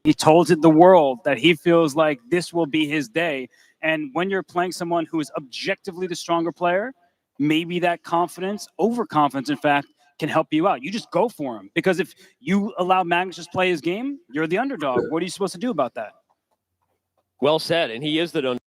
He told the world that he feels like this will be his day. And when you're playing someone who is objectively the stronger player, maybe that confidence, overconfidence, in fact, can help you out. You just go for him. Because if you allow Magnus to play his game, you're the underdog. What are you supposed to do about that? Well said. And he is the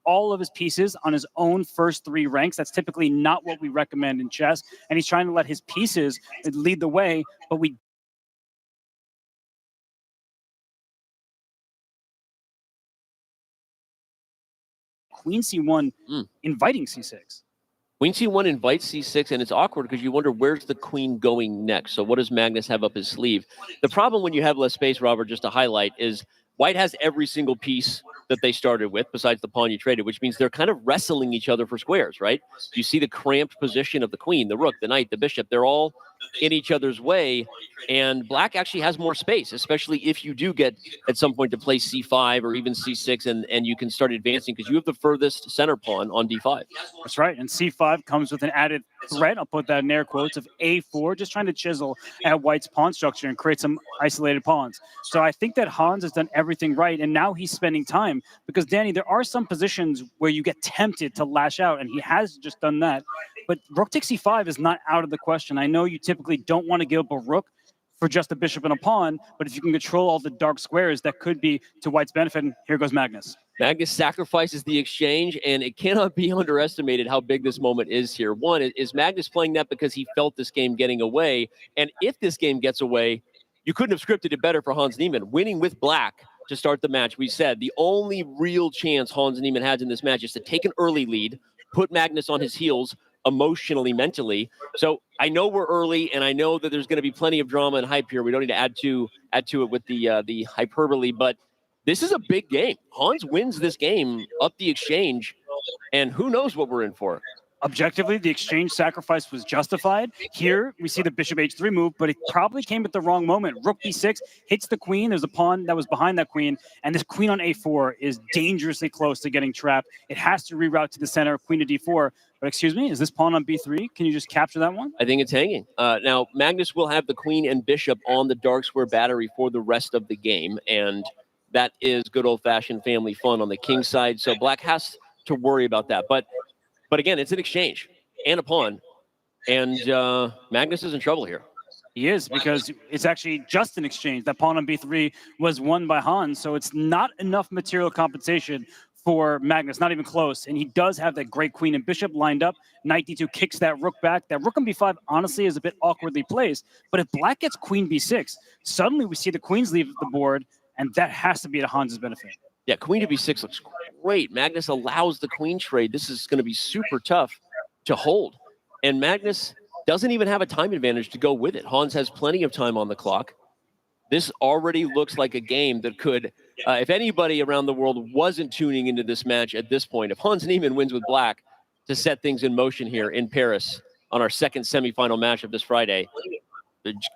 all of his pieces on his own first three ranks. That's typically not what we recommend in chess. And he's trying to let his pieces lead the way, but we Queen C1 inviting C6. Queen c1 invites c6, and it's awkward because you wonder where's the queen going next. So what does Magnus have up his sleeve? The problem when you have less space, Robert, just to highlight, is white has every single piece that they started with besides the pawn you traded, which means they're kind of wrestling each other for squares, right? You see the cramped position of the queen, the rook, the knight, the bishop. They're all in each other's way, and black actually has more space, especially if you do get at some point to play c5 or even c6, and you can start advancing because you have the furthest center pawn on d5. That's right. And c5 comes with an added threat, I'll put that in air quotes, of a4, just trying to chisel at white's pawn structure and create some isolated pawns. So I think that Hans has done everything right, and now he's spending time because, Danny, there are some positions where you get tempted to lash out, and he has just done that. But rook takes c5 is not out of the question. I know you typically don't want to give up a rook for just a bishop and a pawn, but if you can control all the dark squares, that could be to white's benefit. And here goes Magnus. Magnus sacrifices the exchange, and it cannot be underestimated how big this moment is here. One, is Magnus playing that because he felt this game getting away? And if this game gets away, you couldn't have scripted it better for Hans Niemann. Winning with black to start the match, we said the only real chance Hans Niemann has in this match is to take an early lead, put Magnus on his heels emotionally, mentally. So I know we're early, and I know that there's going to be plenty of drama and hype here. We don't need to add to it with the hyperbole, but this is a big game. Hans wins this game up the exchange, and who knows what we're in for. Objectively, the exchange sacrifice was justified. Here, we see the bishop h3 move, but it probably came at the wrong moment. Rook b6 hits the queen. There's a pawn that was behind that queen, and this queen on a4 is dangerously close to getting trapped. It has to reroute to the center, queen to d4. But excuse me, is this pawn on b3? Can you just capture that one? I think it's hanging. Now, Magnus will have the queen and bishop on the dark square battery for the rest of the game, and that is good old-fashioned family fun on the king side. So black has to worry about that. But again, it's an exchange and a pawn, and Magnus is in trouble here. He is, because it's actually just an exchange. That pawn on b3 was won by Hans, so it's not enough material compensation for Magnus, not even close. And he does have that great queen and bishop lined up. Knight d2 kicks that rook back. That rook on b5, honestly, is a bit awkwardly placed. But if black gets queen b6, suddenly we see the queens leave the board, and that has to be to Hans's benefit. Yeah, queen to b6 looks great. Magnus allows the queen trade. This is going to be super tough to hold. And Magnus doesn't even have a time advantage to go with it. Hans has plenty of time on the clock. This already looks like a game that could, if anybody around the world wasn't tuning into this match at this point, if Hans Niemann wins with black to set things in motion here in Paris on our second semifinal match of this Friday,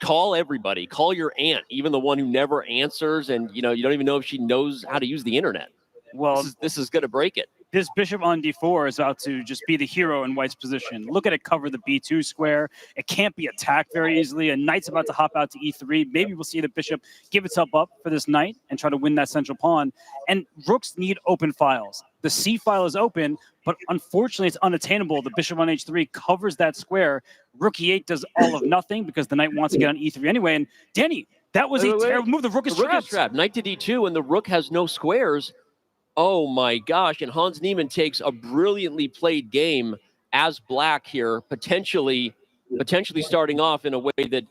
call everybody. Call your aunt, even the one who never answers, and you don't even know if she knows how to use the internet. Well, this is going to break it. This bishop on d4 is about to just be the hero in white's position. Look at it cover the b2 square. It can't be attacked very easily. A knight's about to hop out to e3. Maybe we'll see the bishop give itself up for this knight and try to win that central pawn. And rooks need open files. The c file is open, but unfortunately it's unattainable. The bishop on h3 covers that square. Rook e8 does all of nothing because the knight wants to get on e3 anyway. And Danny, that was a terrible move. The rook is trapped. Knight to d2, and the rook has no squares. Oh my gosh, and Hans Niemann takes a brilliantly played game as black here, potentially starting off in a way that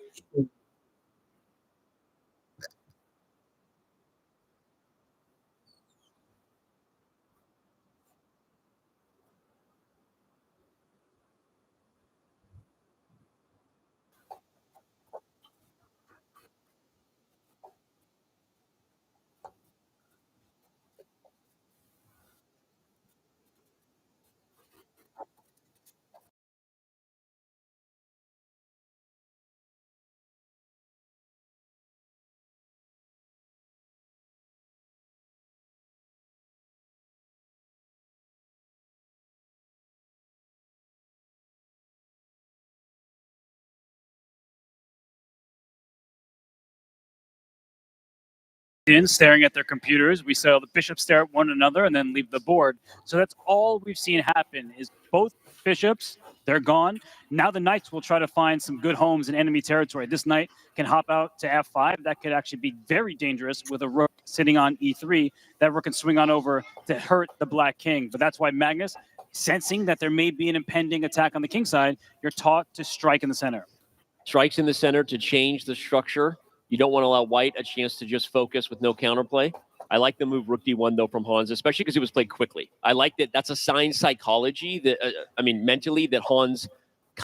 staring at their computers. We saw the bishops stare at one another and then leave the board. So that's all we've seen happen is both bishops, they're gone. Now the knights will try to find some good homes in enemy territory. This knight can hop out to f5. That could actually be very dangerous with a rook sitting on e3. That rook can swing on over to hurt the black king. But that's why Magnus, sensing that there may be an impending attack on the king side, you're taught to strike in the center. Strikes in the center to change the structure. You don't want to allow white a chance to just focus with no counterplay. I like the move Rook D1 though from Hans, especially because it was played quickly. I like that. That's a sign psychology that mentally that Hans